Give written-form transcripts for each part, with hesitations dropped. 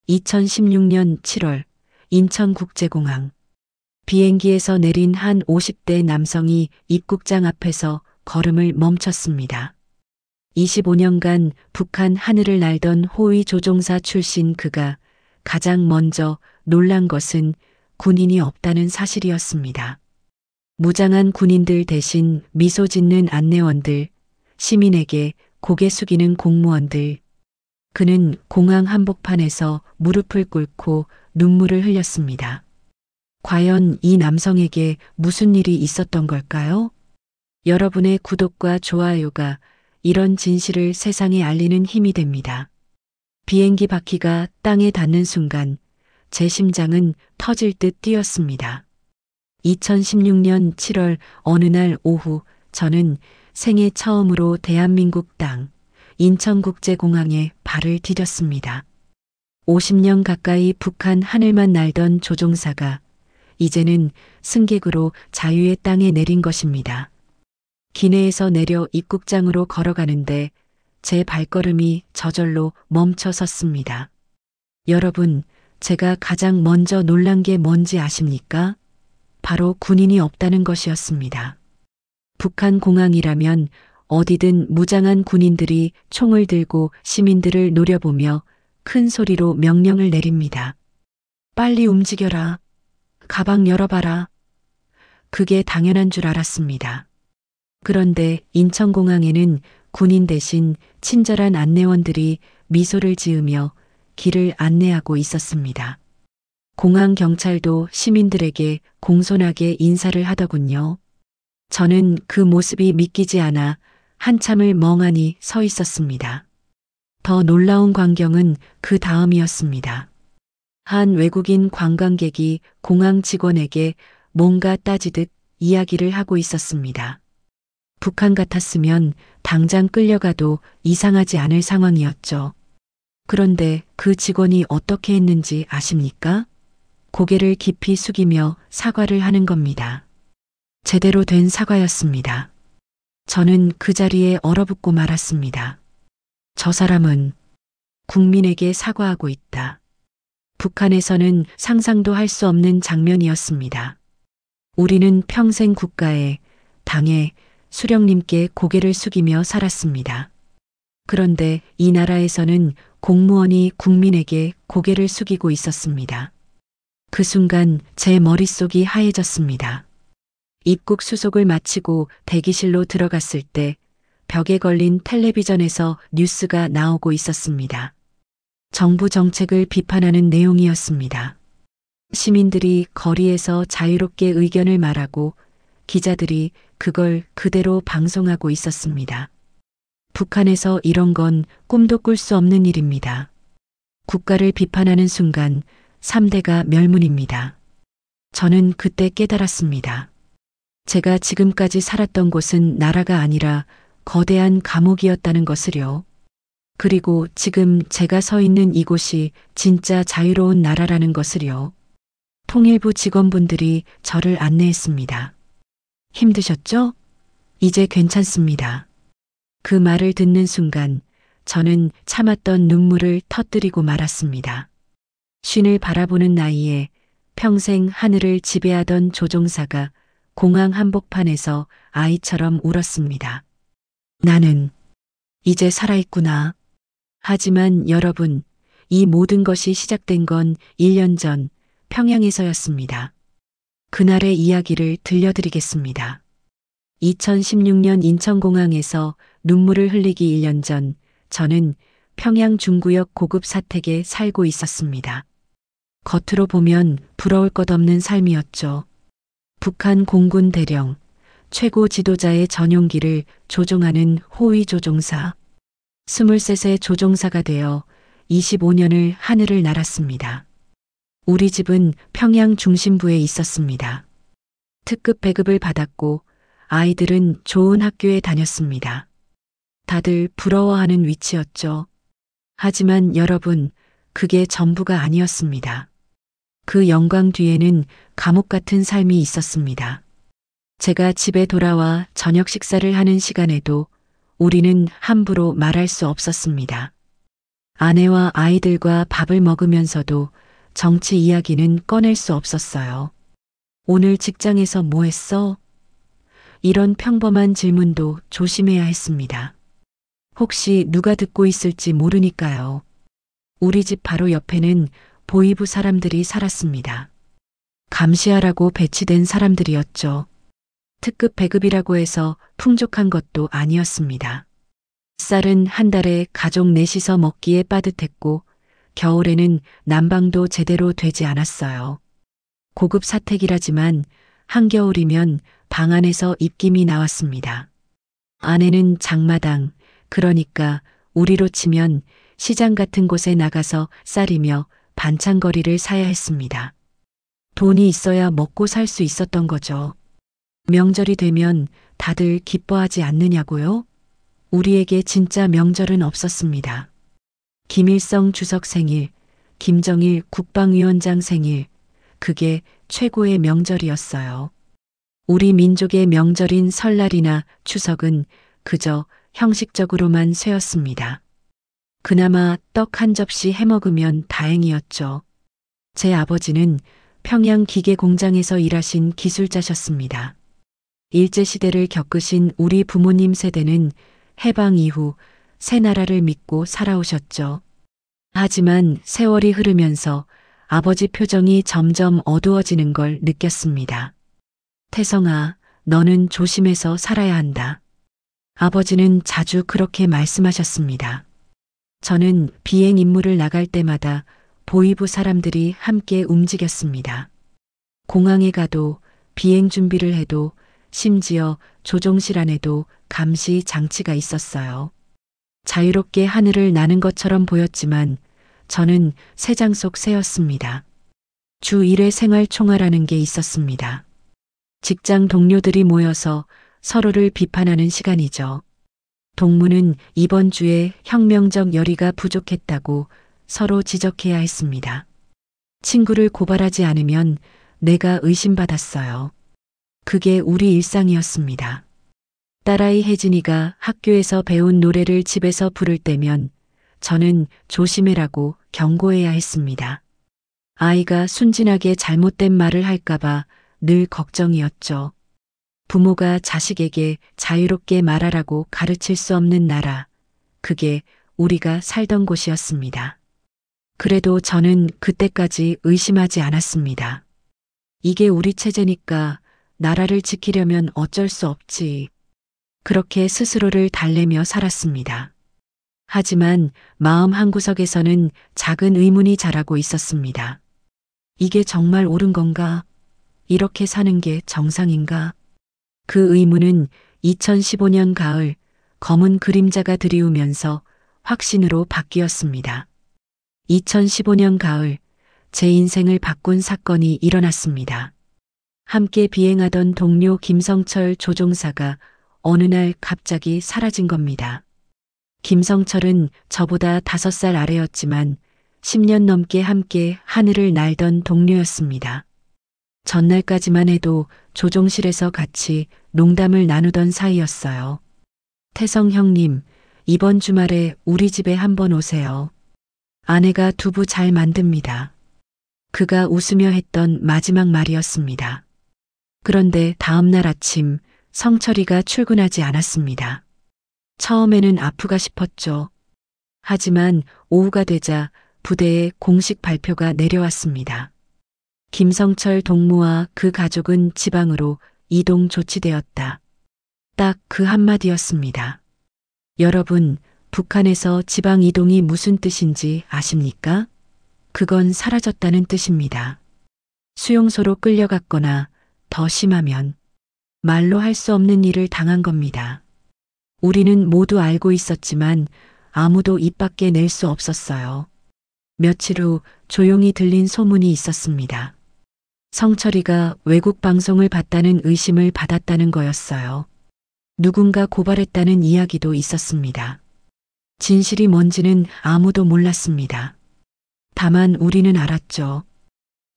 2016년 7월 인천국제공항. 비행기에서 내린 한 50대 남성이 입국장 앞에서 걸음을 멈췄습니다. 25년간 북한 하늘을 날던 호위 조종사 출신 그가 가장 먼저 놀란 것은 군인이 없다는 사실이었습니다. 무장한 군인들 대신 미소 짓는 안내원들, 시민에게 고개 숙이는 공무원들. 그는 공항 한복판에서 무릎을 꿇고 눈물을 흘렸습니다. 과연 이 남성에게 무슨 일이 있었던 걸까요? 여러분의 구독과 좋아요가 이런 진실을 세상에 알리는 힘이 됩니다. 비행기 바퀴가 땅에 닿는 순간 제 심장은 터질 듯 뛰었습니다. 2016년 7월 어느 날 오후 저는 생애 처음으로 대한민국 땅 인천국제공항에 발을 디뎠습니다. 50년 가까이 북한 하늘만 날던 조종사가 이제는 승객으로 자유의 땅에 내린 것입니다. 기내에서 내려 입국장으로 걸어가는데 제 발걸음이 저절로 멈춰 섰습니다. 여러분, 제가 가장 먼저 놀란 게 뭔지 아십니까? 바로 군인이 없다는 것이었습니다. 북한 공항이라면 어디든 무장한 군인들이 총을 들고 시민들을 노려보며 큰 소리로 명령을 내립니다. 빨리 움직여라. 가방 열어봐라. 그게 당연한 줄 알았습니다. 그런데 인천공항에는 군인 대신 친절한 안내원들이 미소를 지으며 길을 안내하고 있었습니다. 공항 경찰도 시민들에게 공손하게 인사를 하더군요. 저는 그 모습이 믿기지 않아 한참을 멍하니 서 있었습니다. 더 놀라운 광경은 그 다음이었습니다. 한 외국인 관광객이 공항 직원에게 뭔가 따지듯 이야기를 하고 있었습니다. 북한 같았으면 당장 끌려가도 이상하지 않을 상황이었죠. 그런데 그 직원이 어떻게 했는지 아십니까? 고개를 깊이 숙이며 사과를 하는 겁니다. 제대로 된 사과였습니다. 저는 그 자리에 얼어붙고 말았습니다. 저 사람은 국민에게 사과하고 있다. 북한에서는 상상도 할 수 없는 장면이었습니다. 우리는 평생 국가에, 당에, 수령님께 고개를 숙이며 살았습니다. 그런데 이 나라에서는 공무원이 국민에게 고개를 숙이고 있었습니다. 그 순간 제 머릿속이 하얘졌습니다. 입국 수속을 마치고 대기실로 들어갔을 때 벽에 걸린 텔레비전에서 뉴스가 나오고 있었습니다. 정부 정책을 비판하는 내용이었습니다. 시민들이 거리에서 자유롭게 의견을 말하고 기자들이 그걸 그대로 방송하고 있었습니다. 북한에서 이런 건 꿈도 꿀 수 없는 일입니다. 국가를 비판하는 순간 3대가 멸문입니다. 저는 그때 깨달았습니다. 제가 지금까지 살았던 곳은 나라가 아니라 거대한 감옥이었다는 것을요. 그리고 지금 제가 서 있는 이곳이 진짜 자유로운 나라라는 것을요. 통일부 직원분들이 저를 안내했습니다. 힘드셨죠? 이제 괜찮습니다. 그 말을 듣는 순간 저는 참았던 눈물을 터뜨리고 말았습니다. 쉰을 바라보는 나이에 평생 하늘을 지배하던 조종사가 공항 한복판에서 아이처럼 울었습니다. 나는 이제 살아있구나. 하지만 여러분, 이 모든 것이 시작된 건 1년 전 평양에서였습니다. 그날의 이야기를 들려드리겠습니다. 2016년 인천공항에서 눈물을 흘리기 1년 전 저는 평양 중구역 고급 사택에 살고 있었습니다. 겉으로 보면 부러울 것 없는 삶이었죠. 북한 공군 대령, 최고 지도자의 전용기를 조종하는 호위 조종사. 23세 조종사가 되어 25년을 하늘을 날았습니다. 우리 집은 평양 중심부에 있었습니다. 특급 배급을 받았고 아이들은 좋은 학교에 다녔습니다. 다들 부러워하는 위치였죠. 하지만 여러분, 그게 전부가 아니었습니다. 그 영광 뒤에는 감옥 같은 삶이 있었습니다. 제가 집에 돌아와 저녁 식사를 하는 시간에도 우리는 함부로 말할 수 없었습니다. 아내와 아이들과 밥을 먹으면서도 정치 이야기는 꺼낼 수 없었어요. 오늘 직장에서 뭐 했어? 이런 평범한 질문도 조심해야 했습니다. 혹시 누가 듣고 있을지 모르니까요. 우리 집 바로 옆에는 보이부 사람들이 살았습니다. 감시하라고 배치된 사람들이었죠. 특급 배급이라고 해서 풍족한 것도 아니었습니다. 쌀은 한 달에 가족 넷이서 먹기에 빠듯했고 겨울에는 난방도 제대로 되지 않았어요. 고급 사택이라지만 한겨울이면 방 안에서 입김이 나왔습니다. 아내는 장마당, 그러니까 우리로 치면 시장 같은 곳에 나가서 쌀이며 반찬거리를 사야 했습니다. 돈이 있어야 먹고 살 수 있었던 거죠. 명절이 되면 다들 기뻐하지 않느냐고요? 우리에게 진짜 명절은 없었습니다. 김일성 주석 생일, 김정일 국방위원장 생일, 그게 최고의 명절이었어요. 우리 민족의 명절인 설날이나 추석은 그저 형식적으로만 쇠었습니다. 그나마 떡 한 접시 해먹으면 다행이었죠. 제 아버지는 평양 기계 공장에서 일하신 기술자셨습니다. 일제시대를 겪으신 우리 부모님 세대는 해방 이후 새 나라를 믿고 살아오셨죠. 하지만 세월이 흐르면서 아버지 표정이 점점 어두워지는 걸 느꼈습니다. 태성아, 너는 조심해서 살아야 한다. 아버지는 자주 그렇게 말씀하셨습니다. 저는 비행 임무를 나갈 때마다 보이부 사람들이 함께 움직였습니다. 공항에 가도 비행 준비를 해도 심지어 조종실 안에도 감시 장치가 있었어요. 자유롭게 하늘을 나는 것처럼 보였지만 저는 새장 속 새였습니다. 주 1회 생활 총화라는 게 있었습니다. 직장 동료들이 모여서 서로를 비판하는 시간이죠. 동무는 이번 주에 혁명적 열의가 부족했다고 서로 지적해야 했습니다. 친구를 고발하지 않으면 내가 의심받았어요. 그게 우리 일상이었습니다. 딸아이 혜진이가 학교에서 배운 노래를 집에서 부를 때면 저는 조심해라고 경고해야 했습니다. 아이가 순진하게 잘못된 말을 할까봐 늘 걱정이었죠. 부모가 자식에게 자유롭게 말하라고 가르칠 수 없는 나라, 그게 우리가 살던 곳이었습니다. 그래도 저는 그때까지 의심하지 않았습니다. 이게 우리 체제니까 나라를 지키려면 어쩔 수 없지. 그렇게 스스로를 달래며 살았습니다. 하지만 마음 한구석에서는 작은 의문이 자라고 있었습니다. 이게 정말 옳은 건가? 이렇게 사는 게 정상인가? 그 의문은 2015년 가을 검은 그림자가 드리우면서 확신으로 바뀌었습니다. 2015년 가을 제 인생을 바꾼 사건이 일어났습니다. 함께 비행하던 동료 김성철 조종사가 어느 날 갑자기 사라진 겁니다. 김성철은 저보다 5살 아래였지만 10년 넘게 함께 하늘을 날던 동료였습니다. 전날까지만 해도 조종실에서 같이 농담을 나누던 사이였어요. 태성 형님, 이번 주말에 우리 집에 한번 오세요. 아내가 두부 잘 만듭니다. 그가 웃으며 했던 마지막 말이었습니다. 그런데 다음 날 아침 성철이가 출근하지 않았습니다. 처음에는 아프가 싶었죠. 하지만 오후가 되자 부대에 공식 발표가 내려왔습니다. 김성철 동무와 그 가족은 지방으로 이동 조치되었다. 딱 그 한마디였습니다. 여러분, 북한에서 지방 이동이 무슨 뜻인지 아십니까? 그건 사라졌다는 뜻입니다. 수용소로 끌려갔거나 더 심하면 말로 할 수 없는 일을 당한 겁니다. 우리는 모두 알고 있었지만 아무도 입 밖에 낼 수 없었어요. 며칠 후 조용히 들린 소문이 있었습니다. 성철이가 외국 방송을 봤다는 의심을 받았다는 거였어요. 누군가 고발했다는 이야기도 있었습니다. 진실이 뭔지는 아무도 몰랐습니다. 다만 우리는 알았죠.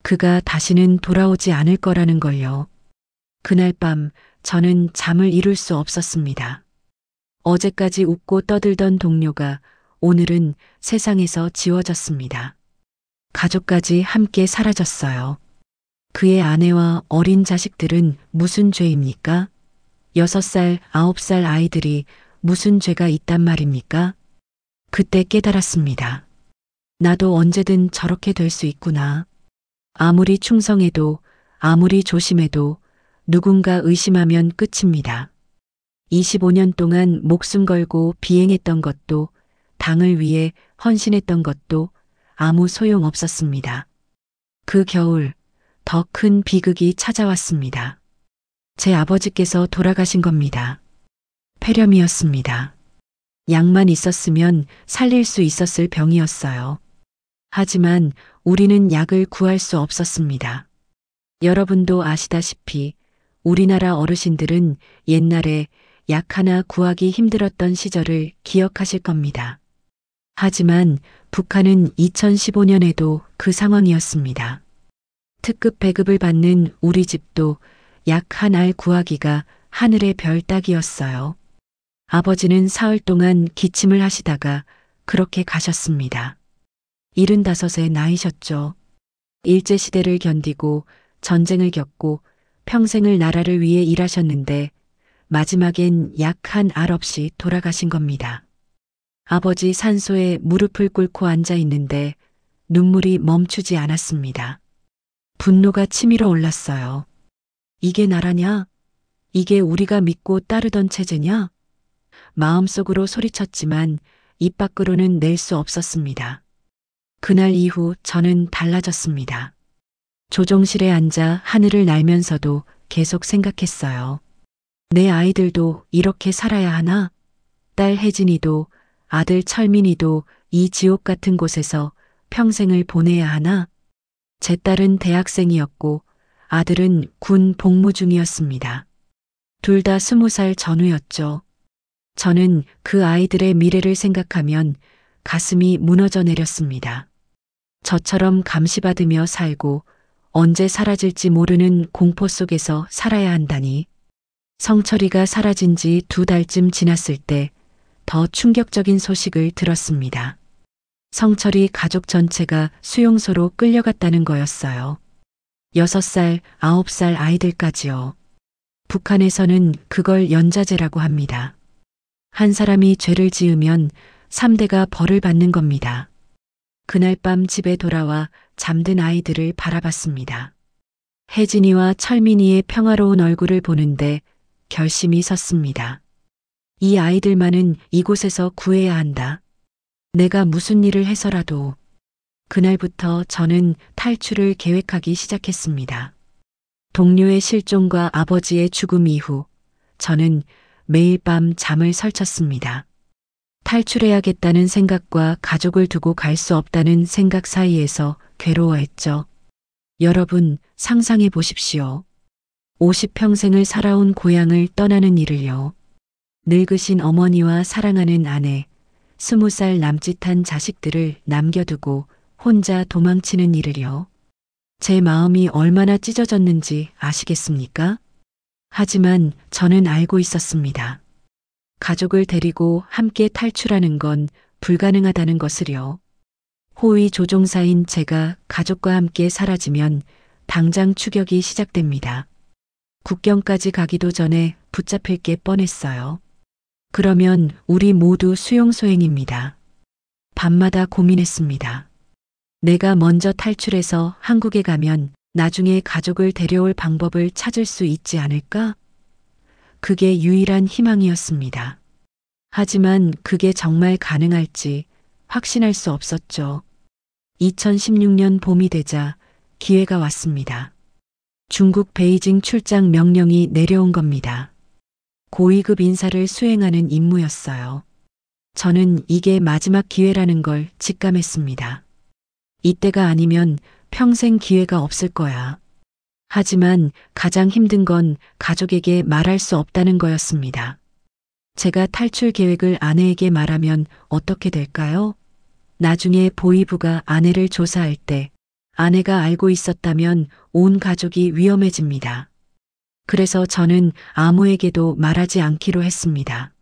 그가 다시는 돌아오지 않을 거라는 걸요. 그날 밤 저는 잠을 이룰 수 없었습니다. 어제까지 웃고 떠들던 동료가 오늘은 세상에서 지워졌습니다. 가족까지 함께 사라졌어요. 그의 아내와 어린 자식들은 무슨 죄입니까? 6살, 9살 아이들이 무슨 죄가 있단 말입니까? 그때 깨달았습니다. 나도 언제든 저렇게 될 수 있구나. 아무리 충성해도, 아무리 조심해도 누군가 의심하면 끝입니다. 25년 동안 목숨 걸고 비행했던 것도, 당을 위해 헌신했던 것도 아무 소용 없었습니다. 그 겨울 더 큰 비극이 찾아왔습니다. 제 아버지께서 돌아가신 겁니다. 폐렴이었습니다. 약만 있었으면 살릴 수 있었을 병이었어요. 하지만 우리는 약을 구할 수 없었습니다. 여러분도 아시다시피 우리나라 어르신들은 옛날에 약 하나 구하기 힘들었던 시절을 기억하실 겁니다. 하지만 북한은 2015년에도 그 상황이었습니다. 특급 배급을 받는 우리 집도 약 한 알 구하기가 하늘의 별 따기였어요. 아버지는 사흘 동안 기침을 하시다가 그렇게 가셨습니다. 75세 나이셨죠. 일제시대를 견디고 전쟁을 겪고 평생을 나라를 위해 일하셨는데 마지막엔 약 한 알 없이 돌아가신 겁니다. 아버지 산소에 무릎을 꿇고 앉아 있는데 눈물이 멈추지 않았습니다. 분노가 치밀어 올랐어요. 이게 나라냐? 이게 우리가 믿고 따르던 체제냐? 마음속으로 소리쳤지만 입 밖으로는 낼 수 없었습니다. 그날 이후 저는 달라졌습니다. 조종실에 앉아 하늘을 날면서도 계속 생각했어요. 내 아이들도 이렇게 살아야 하나? 딸 혜진이도 아들 철민이도 이 지옥 같은 곳에서 평생을 보내야 하나? 제 딸은 대학생이었고 아들은 군 복무 중이었습니다. 둘 다 20살 전후였죠. 저는 그 아이들의 미래를 생각하면 가슴이 무너져 내렸습니다. 저처럼 감시받으며 살고 언제 사라질지 모르는 공포 속에서 살아야 한다니. 성철이가 사라진 지 2달쯤 지났을 때 더 충격적인 소식을 들었습니다. 성철이 가족 전체가 수용소로 끌려갔다는 거였어요. 6살, 9살 아이들까지요. 북한에서는 그걸 연자제라고 합니다. 한 사람이 죄를 지으면 3대가 벌을 받는 겁니다. 그날 밤 집에 돌아와 잠든 아이들을 바라봤습니다. 혜진이와 철민이의 평화로운 얼굴을 보는데 결심이 섰습니다. 이 아이들만은 이곳에서 구해야 한다. 내가 무슨 일을 해서라도. 그날부터 저는 탈출을 계획하기 시작했습니다. 동료의 실종과 아버지의 죽음 이후 저는 매일 밤 잠을 설쳤습니다. 탈출해야겠다는 생각과 가족을 두고 갈 수 없다는 생각 사이에서 괴로워했죠. 여러분 상상해 보십시오. 50평생을 살아온 고향을 떠나는 일을요. 늙으신 어머니와 사랑하는 아내, 20살 남짓한 자식들을 남겨두고 혼자 도망치는 일을요. 제 마음이 얼마나 찢어졌는지 아시겠습니까? 하지만 저는 알고 있었습니다. 가족을 데리고 함께 탈출하는 건 불가능하다는 것을요. 호위 조종사인 제가 가족과 함께 사라지면 당장 추격이 시작됩니다. 국경까지 가기도 전에 붙잡힐 게 뻔했어요. 그러면 우리 모두 수용소행입니다. 밤마다 고민했습니다. 내가 먼저 탈출해서 한국에 가면 나중에 가족을 데려올 방법을 찾을 수 있지 않을까? 그게 유일한 희망이었습니다. 하지만 그게 정말 가능할지 확신할 수 없었죠. 2016년 봄이 되자 기회가 왔습니다. 중국 베이징 출장 명령이 내려온 겁니다. 고위급 인사를 수행하는 임무였어요. 저는 이게 마지막 기회라는 걸 직감했습니다. 이때가 아니면 평생 기회가 없을 거야. 하지만 가장 힘든 건 가족에게 말할 수 없다는 거였습니다. 제가 탈출 계획을 아내에게 말하면 어떻게 될까요? 나중에 보위부가 아내를 조사할 때 아내가 알고 있었다면 온 가족이 위험해집니다. 그래서 저는 아무에게도 말하지 않기로 했습니다.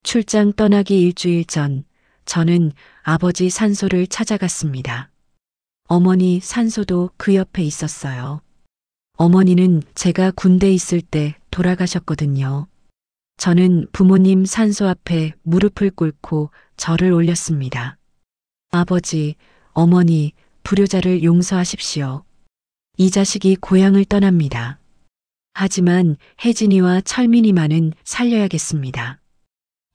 출장 떠나기 일주일 전 저는 아버지 산소를 찾아갔습니다. 어머니 산소도 그 옆에 있었어요. 어머니는 제가 군대 있을 때 돌아가셨거든요. 저는 부모님 산소 앞에 무릎을 꿇고 절을 올렸습니다. 아버지, 어머니, 불효자를 용서하십시오. 이 자식이 고향을 떠납니다. 하지만 혜진이와 철민이만은 살려야겠습니다.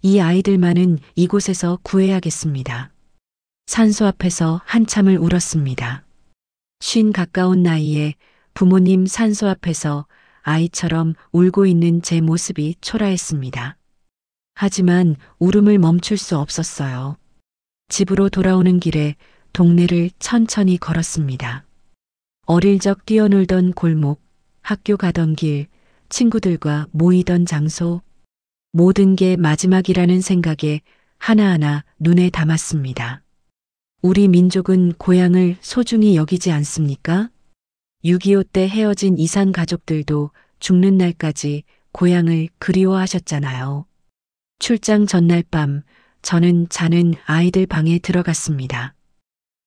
이 아이들만은 이곳에서 구해야겠습니다. 산소 앞에서 한참을 울었습니다. 50 가까운 나이에 부모님 산소 앞에서 아이처럼 울고 있는 제 모습이 초라했습니다. 하지만 울음을 멈출 수 없었어요. 집으로 돌아오는 길에 동네를 천천히 걸었습니다. 어릴 적 뛰어놀던 골목, 학교 가던 길, 친구들과 모이던 장소, 모든 게 마지막이라는 생각에 하나하나 눈에 담았습니다. 우리 민족은 고향을 소중히 여기지 않습니까? 6.25 때 헤어진 이산 가족들도 죽는 날까지 고향을 그리워하셨잖아요. 출장 전날 밤 저는 자는 아이들 방에 들어갔습니다.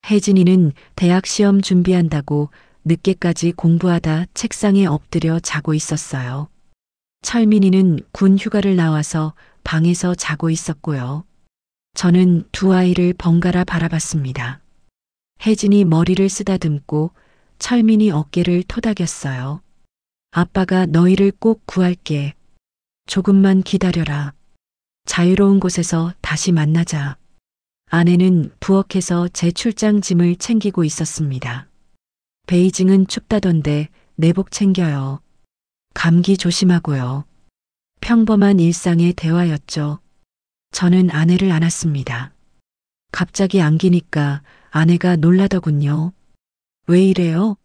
혜진이는 대학 시험 준비한다고 늦게까지 공부하다 책상에 엎드려 자고 있었어요. 철민이는 군 휴가를 나와서 방에서 자고 있었고요. 저는 두 아이를 번갈아 바라봤습니다. 혜진이 머리를 쓰다듬고 철민이 어깨를 토닥였어요. 아빠가 너희를 꼭 구할게. 조금만 기다려라. 자유로운 곳에서 다시 만나자. 아내는 부엌에서 제 출장 짐을 챙기고 있었습니다. 베이징은 춥다던데 내복 챙겨요. 감기 조심하고요. 평범한 일상의 대화였죠. 저는 아내를 안았습니다. 갑자기 안기니까 아내가 놀라더군요. 왜 이래요?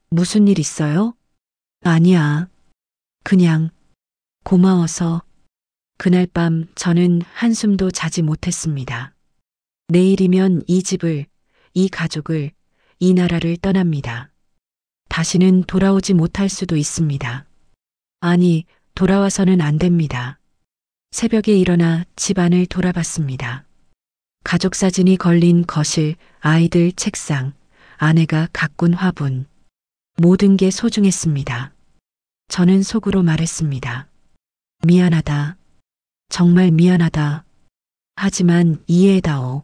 무슨 일 있어요? 아니야. 그냥 고마워서. 그날 밤 저는 한숨도 자지 못했습니다. 내일이면 이 집을, 이 가족을, 이 나라를 떠납니다. 다시는 돌아오지 못할 수도 있습니다. 아니, 돌아와서는 안 됩니다. 새벽에 일어나 집안을 돌아봤습니다. 가족 사진이 걸린 거실, 아이들 책상, 아내가 가꾼 화분. 모든 게 소중했습니다. 저는 속으로 말했습니다. 미안하다. 정말 미안하다. 하지만 이해해다오.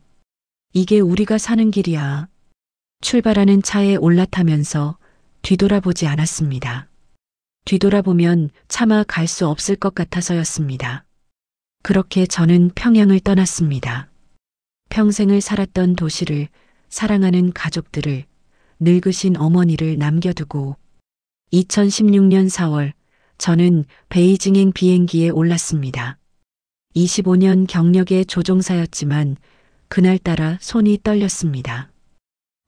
이게 우리가 사는 길이야. 출발하는 차에 올라타면서 뒤돌아보지 않았습니다. 뒤돌아보면 차마 갈 수 없을 것 같아서였습니다. 그렇게 저는 평양을 떠났습니다. 평생을 살았던 도시를, 사랑하는 가족들을, 늙으신 어머니를 남겨두고 2016년 4월 저는 베이징행 비행기에 올랐습니다. 25년 경력의 조종사였지만 그날따라 손이 떨렸습니다.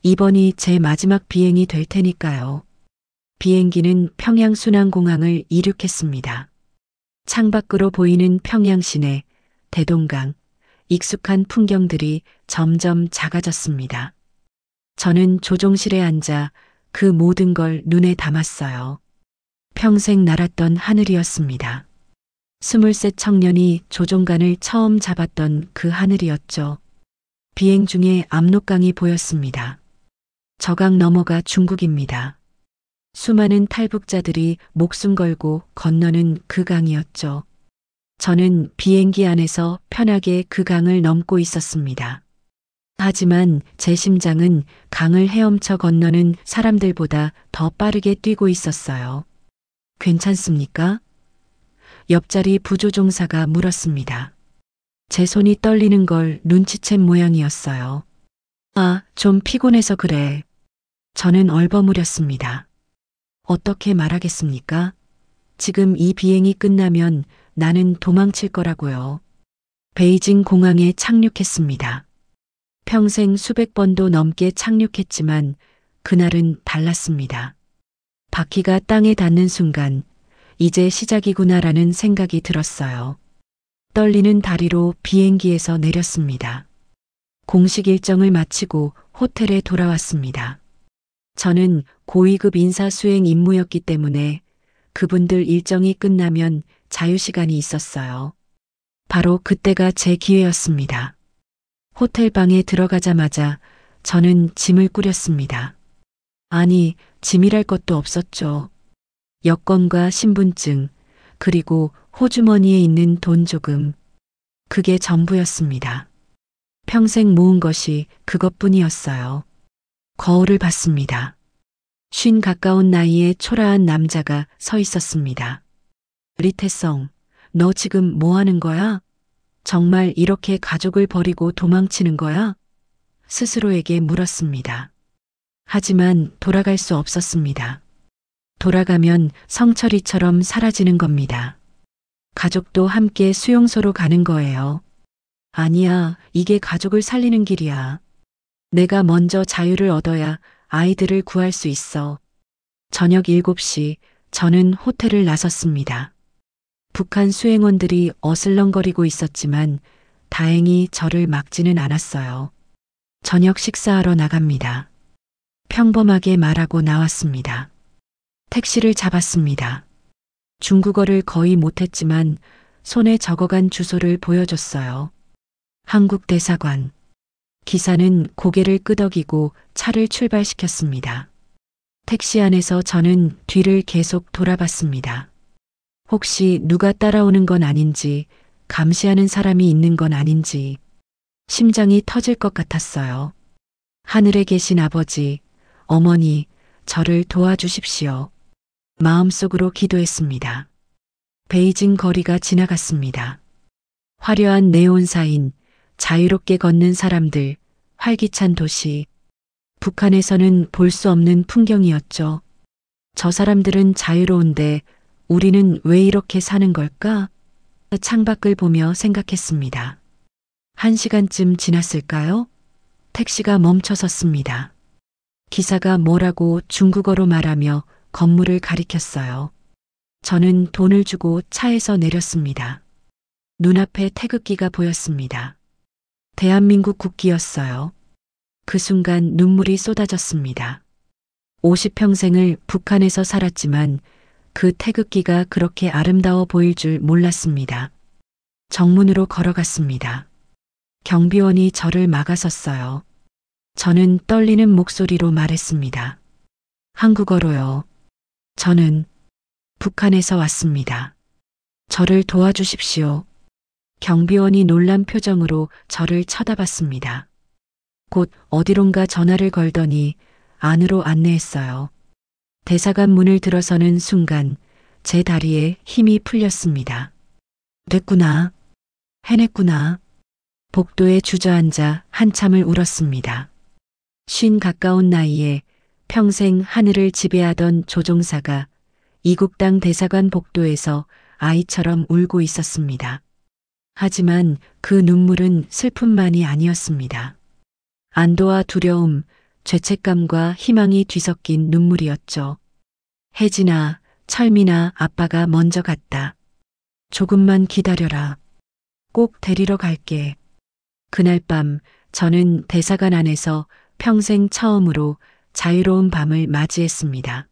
이번이 제 마지막 비행이 될 테니까요. 비행기는 평양순환공항을 이륙했습니다. 창밖으로 보이는 평양 시내, 대동강, 익숙한 풍경들이 점점 작아졌습니다. 저는 조종실에 앉아 그 모든 걸 눈에 담았어요. 평생 날았던 하늘이었습니다. 23 청년이 조종관을 처음 잡았던 그 하늘이었죠. 비행 중에 압록강이 보였습니다. 저강 너머가 중국입니다. 수많은 탈북자들이 목숨 걸고 건너는 그 강이었죠. 저는 비행기 안에서 편하게 그 강을 넘고 있었습니다. 하지만 제 심장은 강을 헤엄쳐 건너는 사람들보다 더 빠르게 뛰고 있었어요. 괜찮습니까? 옆자리 부조종사가 물었습니다. 제 손이 떨리는 걸 눈치챈 모양이었어요. 아, 좀 피곤해서 그래. 저는 얼버무렸습니다. 어떻게 말하겠습니까? 지금 이 비행이 끝나면 나는 도망칠 거라고요. 베이징 공항에 착륙했습니다. 평생 수백 번도 넘게 착륙했지만 그날은 달랐습니다. 바퀴가 땅에 닿는 순간 이제 시작이구나라는 생각이 들었어요. 떨리는 다리로 비행기에서 내렸습니다. 공식 일정을 마치고 호텔에 돌아왔습니다. 저는 고위급 인사 수행 임무였기 때문에 그분들 일정이 끝나면 자유시간이 있었어요. 바로 그때가 제 기회였습니다. 호텔 방에 들어가자마자 저는 짐을 꾸렸습니다. 아니, 짐이랄 것도 없었죠. 여권과 신분증, 그리고 호주머니에 있는 돈 조금. 그게 전부였습니다. 평생 모은 것이 그것뿐이었어요. 거울을 봤습니다. 50 가까운 나이의 초라한 남자가 서 있었습니다. 리태성, 너 지금 뭐 하는 거야? 정말 이렇게 가족을 버리고 도망치는 거야? 스스로에게 물었습니다. 하지만 돌아갈 수 없었습니다. 돌아가면 성철이처럼 사라지는 겁니다. 가족도 함께 수용소로 가는 거예요. 아니야, 이게 가족을 살리는 길이야. 내가 먼저 자유를 얻어야 아이들을 구할 수 있어. 저녁 7시 저는 호텔을 나섰습니다. 북한 수행원들이 어슬렁거리고 있었지만 다행히 저를 막지는 않았어요. 저녁 식사하러 나갑니다. 평범하게 말하고 나왔습니다. 택시를 잡았습니다. 중국어를 거의 못했지만 손에 적어간 주소를 보여줬어요. 한국 대사관. 기사는 고개를 끄덕이고 차를 출발시켰습니다. 택시 안에서 저는 뒤를 계속 돌아봤습니다. 혹시 누가 따라오는 건 아닌지, 감시하는 사람이 있는 건 아닌지, 심장이 터질 것 같았어요. 하늘에 계신 아버지, 어머니, 저를 도와주십시오. 마음속으로 기도했습니다. 베이징 거리가 지나갔습니다. 화려한 네온사인, 자유롭게 걷는 사람들, 활기찬 도시. 북한에서는 볼 수 없는 풍경이었죠. 저 사람들은 자유로운데 우리는 왜 이렇게 사는 걸까? 창밖을 보며 생각했습니다. 1시간쯤 지났을까요? 택시가 멈춰 섰습니다. 기사가 뭐라고 중국어로 말하며 건물을 가리켰어요. 저는 돈을 주고 차에서 내렸습니다. 눈앞에 태극기가 보였습니다. 대한민국 국기였어요. 그 순간 눈물이 쏟아졌습니다. 50평생을 북한에서 살았지만 그 태극기가 그렇게 아름다워 보일 줄 몰랐습니다. 정문으로 걸어갔습니다. 경비원이 저를 막아섰어요. 저는 떨리는 목소리로 말했습니다. 한국어로요. 저는 북한에서 왔습니다. 저를 도와주십시오. 경비원이 놀란 표정으로 저를 쳐다봤습니다. 곧 어디론가 전화를 걸더니 안으로 안내했어요. 대사관 문을 들어서는 순간 제 다리에 힘이 풀렸습니다. 됐구나. 해냈구나. 복도에 주저앉아 한참을 울었습니다. 50 가까운 나이에 평생 하늘을 지배하던 조종사가 이국당 대사관 복도에서 아이처럼 울고 있었습니다. 하지만 그 눈물은 슬픔만이 아니었습니다. 안도와 두려움, 죄책감과 희망이 뒤섞인 눈물이었죠. 혜진아, 철민아, 아빠가 먼저 갔다. 조금만 기다려라. 꼭 데리러 갈게. 그날 밤 저는 대사관 안에서 평생 처음으로 자유로운 밤을 맞이했습니다.